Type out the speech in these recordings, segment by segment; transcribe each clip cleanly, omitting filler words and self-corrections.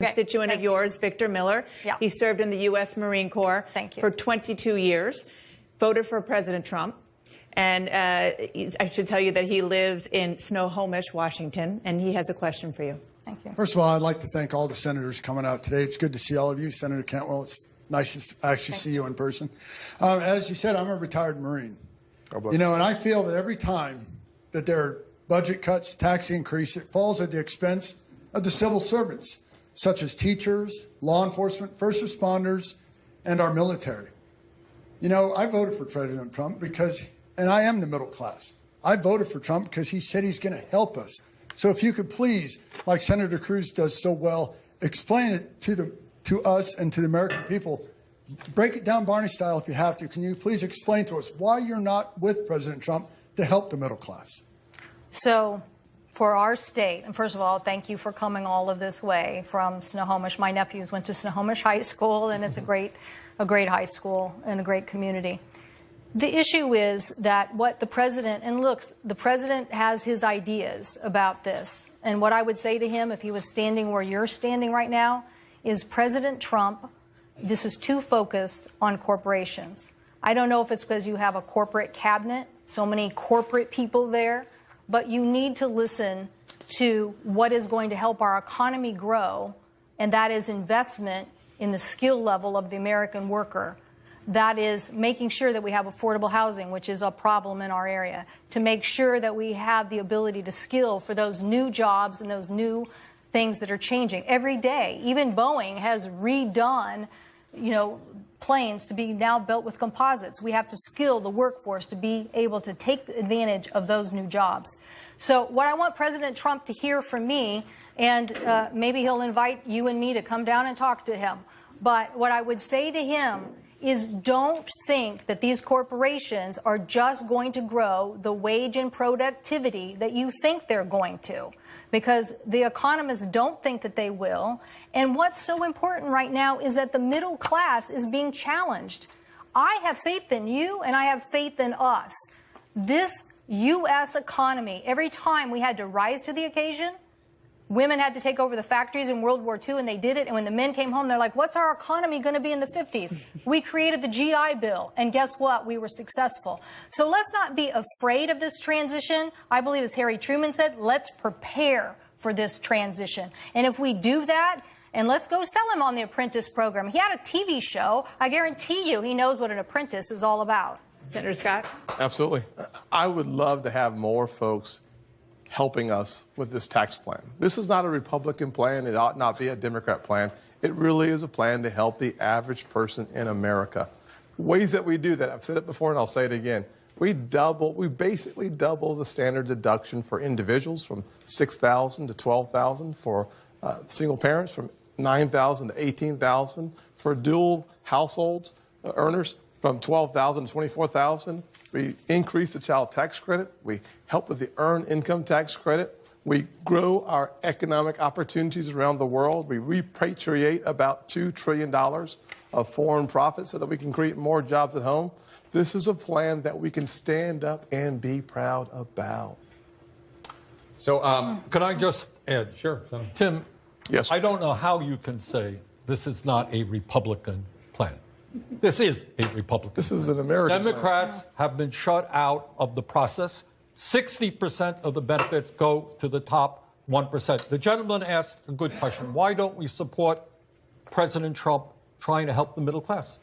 constituent of yours, Victor Miller. Yeah. He served in the U.S. Marine Corps for 22 years, voted for President Trump. And I should tell you that he lives in Snohomish, Washington, and he has a question for you. Thank you. First of all, I'd like to thank all the senators coming out today. It's good to see all of you. Senator Cantwell, it's nice to actually see you in person. As you said, I'm a retired Marine. You know, and I feel that every time that there are budget cuts, tax increase, it falls at the expense of the civil servants, such as teachers, law enforcement, first responders, and our military. You know, I voted for President Trump because, and I am the middle class. I voted for Trump because he said he's going to help us. So if you could please, like Senator Cruz does so well, explain it to us and to the American people. Break it down Barney style if you have to. Can you please explain to us why you're not with President Trump to help the middle class? So for our state, and first of all, thank you for coming all of this way from Snohomish. My nephews went to Snohomish High School, and it's a great high school and a great community. The issue is that what the president, and look, the president has his ideas about this. And what I would say to him if he was standing where you're standing right now is President Trump, this is too focused on corporations. I don't know if it's because you have a corporate cabinet, so many corporate people there, but you need to listen to what is going to help our economy grow, and that is investment in the skill level of the American worker. That is making sure that we have affordable housing, which is a problem in our area, to make sure that we have the ability to skill for those new jobs and those new things that are changing every day. Even Boeing has redone, planes to be now built with composites. We have to skill the workforce to be able to take advantage of those new jobs. So what I want President Trump to hear from me, and maybe he'll invite you and me to come down and talk to him, but what I would say to him is don't think that these corporations are just going to grow the wage and productivity that you think they're going to, because the economists don't think that they will. And what's so important right now is that the middle class is being challenged. I have faith in you, and I have faith in us. This U.S. economy, every time we had to rise to the occasion, women had to take over the factories in World War II, and they did it. And when the men came home, they're like, what's our economy going to be in the 50s? We created the GI Bill, and guess what? We were successful. So let's not be afraid of this transition. I believe, as Harry Truman said, let's prepare for this transition. And if we do that, and let's go sell him on the Apprentice program. He had a TV show. I guarantee you he knows what an apprentice is all about. Senator Scott? Absolutely. I would love to have more folks helping us with this tax plan. This is not a Republican plan. It ought not be a Democrat plan. It really is a plan to help the average person in America. Ways that we do that, I've said it before and I'll say it again. We basically double the standard deduction for individuals from $6,000 to $12,000, for single parents from $9,000 to $18,000, for dual households earners from $12,000 to $24,000. We increase the child tax credit. We help with the earned income tax credit. We grow our economic opportunities around the world. We repatriate about $2 trillion of foreign profits so that we can create more jobs at home. This is a plan that we can stand up and be proud about. So can I just add? Sure. Tim, yes. I don't know how you can say this is not a Republican plan. This is a Republican. This is an American Democrats plan. have been shut out of the process. 60% of the benefits go to the top 1%. The gentleman asked a good question. Why don't we support President Trump trying to help the middle class?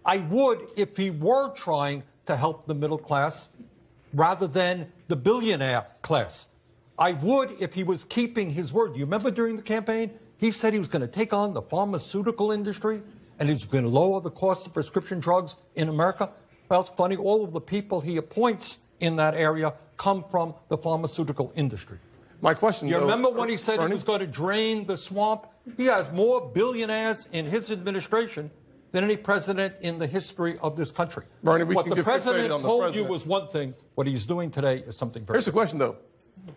I would if he were trying to help the middle class rather than the billionaire class. I would if he was keeping his word. You remember during the campaign, he said he was going to take on the pharmaceutical industry and he's going to lower the cost of prescription drugs in America. Well, it's funny, all of the people he appoints in that area come from the pharmaceutical industry. My question, you remember when he said he was going to drain the swamp? He has more billionaires in his administration than any president in the history of this country. Bernie, what the president told you was one thing. What he's doing today is something very different. Here's the question, though.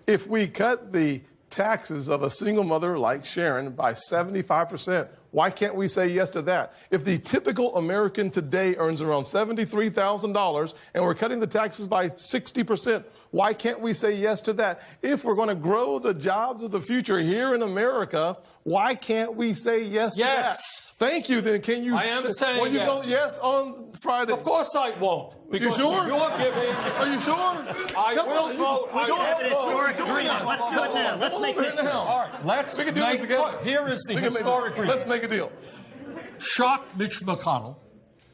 If we cut the taxes of a single mother like Sharon by 75%. Why can't we say yes to that? If the typical American today earns around $73,000 and we're cutting the taxes by 60%, why can't we say yes to that? If we're going to grow the jobs of the future here in America, why can't we say yes to that? Yes. Thank you. Then can you? I am saying Will you yes. go yes on Friday? Of course I won't. You sure? You're giving. Are you sure? I will vote. We don't have an historic agreement. Let's do it now. Let's make history. All right, let's Make a deal together. look, here is the historic agreement. Let's make a deal. Shock Mitch McConnell.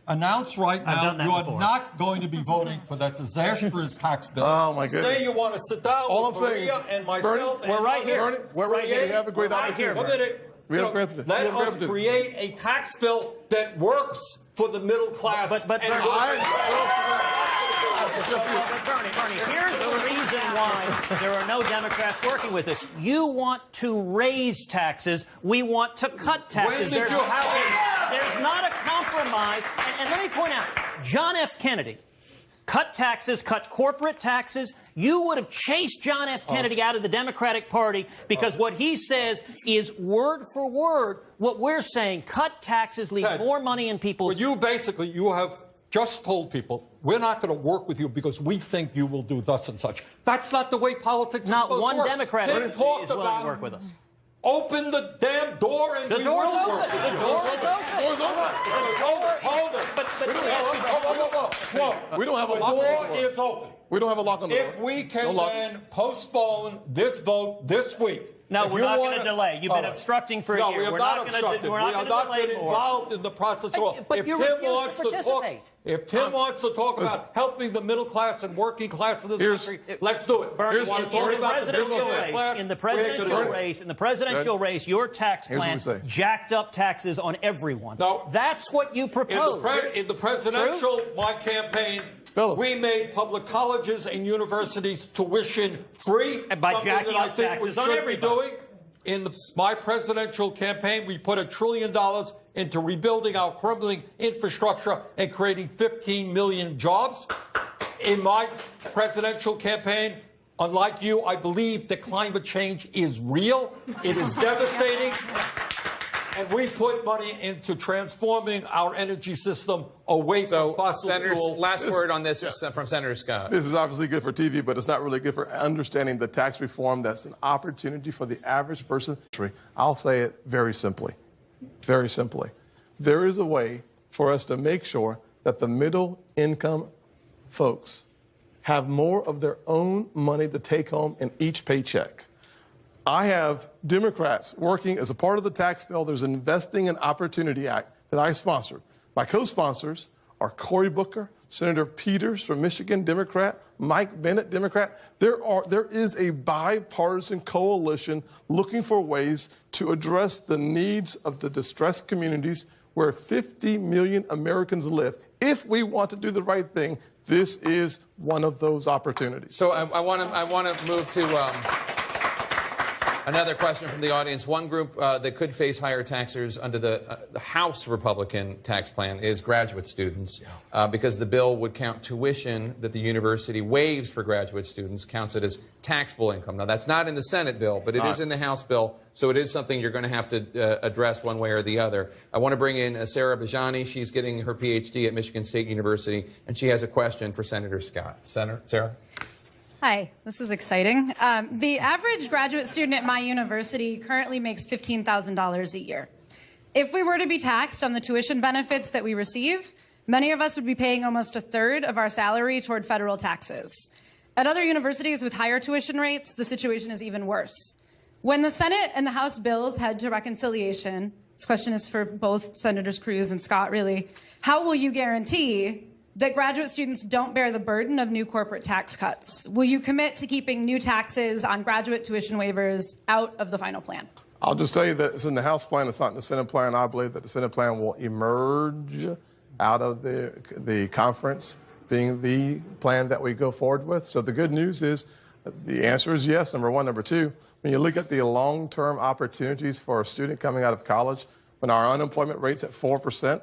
Announce right I've now done that you are before. not going to be voting for that disastrous tax bill. Oh, my goodness. Say you want to sit down All with I'm saying, Maria and myself. Bernie, and we're right here. Bernie, we're right here. We have a great We're right here, opportunity. One minute. We have a great opportunity. Let We have a great us opportunity. create a tax bill that works for the middle class. But and Bernie, works Bernie, here's the reason why there are no Democrats working with us. You want to raise taxes. We want to cut taxes. When did you have There's not a compromise. And let me point out, John F. Kennedy cut taxes, cut corporate taxes. You would have chased John F. Kennedy out of the Democratic Party because what he says is word for word what we're saying. Cut taxes, leave Ted, more money in people's... Well, you have just told people, we're not going to work with you because we think you will do thus and such. That's not the way politics is Not supposed one to work. Democrat Ted is talked willing about to work with us. Open the damn door and The we door's will open. work. The door is open. Hold it. We don't have a The lock on door the door. is open. We don't have a lock on the door. If we No can locks. then postpone this vote this week. No, if we're you not going wanna- to delay. You've been All right. obstructing for a No, year. we have We're not not gonna obstructed. we're not We have gonna not delay been more. involved in the process at all. But If you Tim refuse to wants to talk, participate. if Tim wants to talk about helping the middle class and working class in this Here's- country, let's do it. Bernie, You want to talk in the about the presidential middle race, class? in the we ain't gonna presidential do it. race, your tax Here's what plan we say. jacked up taxes on everyone. No. That's what you proposed. In the presidential, my campaign, Fellas. we made public colleges and universities tuition free. And by something jacking that I up think taxes we on should be everybody. doing. In my presidential campaign, we put $1 trillion into rebuilding our crumbling infrastructure and creating 15 million jobs. In my presidential campaign, unlike you, I believe that climate change is real. It is devastating. And we put money into transforming our energy system away from fossil Senators, fuel. last word on this is from Senator Scott. This is obviously good for TV, but it's not really good for understanding the tax reform that's an opportunity for the average person. I'll say it very simply. Very simply. There is a way for us to make sure that the middle income folks have more of their own money to take home in each paycheck. I have Democrats working as a part of the tax bill. There's an Investing in Opportunity Act that I sponsored. My co-sponsors are Cory Booker, Senator Peters from Michigan, Democrat, Mike Bennett, Democrat. There is a bipartisan coalition looking for ways to address the needs of the distressed communities where 50 million Americans live. If we want to do the right thing, this is one of those opportunities. So I want to move to another question from the audience. One group that could face higher taxes under the House Republican tax plan is graduate students, because the bill would count tuition that the university waives for graduate students, counts it as taxable income. Now, that's not in the Senate bill, but it is in the House bill, so it is something you're going to have to address one way or the other. I want to bring in Sarah Bajani. She's getting her PhD at Michigan State University, and she has a question for Senator Scott. Senator, Sarah? Hi, this is exciting. The average graduate student at my university currently makes $15,000 a year. If we were to be taxed on the tuition benefits that we receive, many of us would be paying almost a third of our salary toward federal taxes. At other universities with higher tuition rates, the situation is even worse. When the Senate and the House bills head to reconciliation, this question is for both Senators Cruz and Scott, really, how will you guarantee that graduate students don't bear the burden of new corporate tax cuts? Will you commit to keeping new taxes on graduate tuition waivers out of the final plan? I'll just tell you that it's in the House plan. It's not in the Senate plan. I believe that the Senate plan will emerge out of the conference being the plan that we go forward with. So the good news is the answer is yes, number one. Number two, when you look at the long-term opportunities for a student coming out of college, when our unemployment rate's at 4%,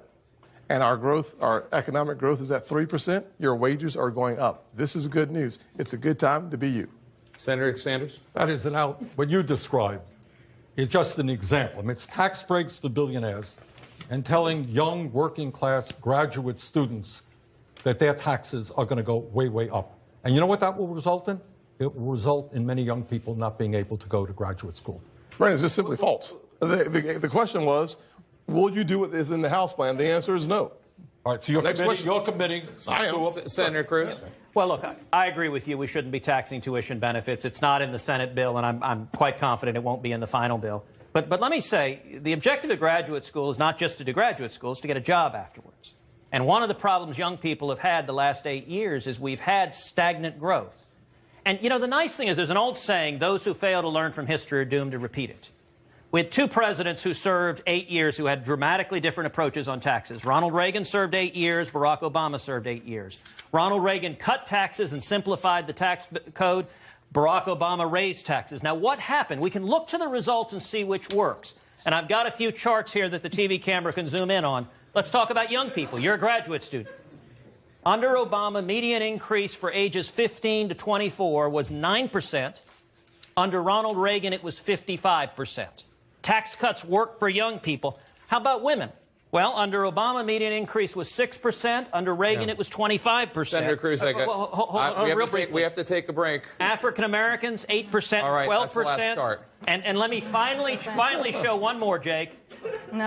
and our economic growth is at 3%, your wages are going up. This is good news. It's a good time to be you. Senator Sanders? That is what you described is just an example. I mean, it's tax breaks for billionaires and telling young working class graduate students that their taxes are going to go way, way up. And you know what that will result in? It will result in many young people not being able to go to graduate school. Bernie, it's just simply false. The question was, will you do what is in the House plan? The answer is no. All right, so you're committing. I am. Senator Cruz? Well, look, I agree with you. We shouldn't be taxing tuition benefits. It's not in the Senate bill, and I'm quite confident it won't be in the final bill. But let me say, the objective of graduate school is not just to do graduate school, it's to get a job afterwards. And one of the problems young people have had the last 8 years is we've had stagnant growth. And, you know, the nice thing is there's an old saying, those who fail to learn from history are doomed to repeat it. We had 2 presidents who served 8 years who had dramatically different approaches on taxes. Ronald Reagan served 8 years. Barack Obama served 8 years. Ronald Reagan cut taxes and simplified the tax code. Barack Obama raised taxes. Now, what happened? We can look to the results and see which works. And I've got a few charts here that the TV camera can zoom in on. Let's talk about young people. You're a graduate student. Under Obama, median increase for ages 15 to 24 was 9%. Under Ronald Reagan, it was 55%. Tax cuts work for young people. How about women? Well, under Obama, median increase was 6%. Under Reagan, it was 25%. Senator Cruz, we have to take a break. African Americans, 8%, all right, 12%. That's the last chart. And let me finally show one more, Jake,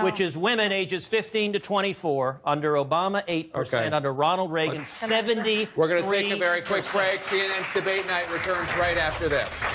which is women ages 15 to 24. Under Obama, 8%. Okay. Under Ronald Reagan, 73%. We're going to take a very quick break. CNN's Debate Night returns right after this.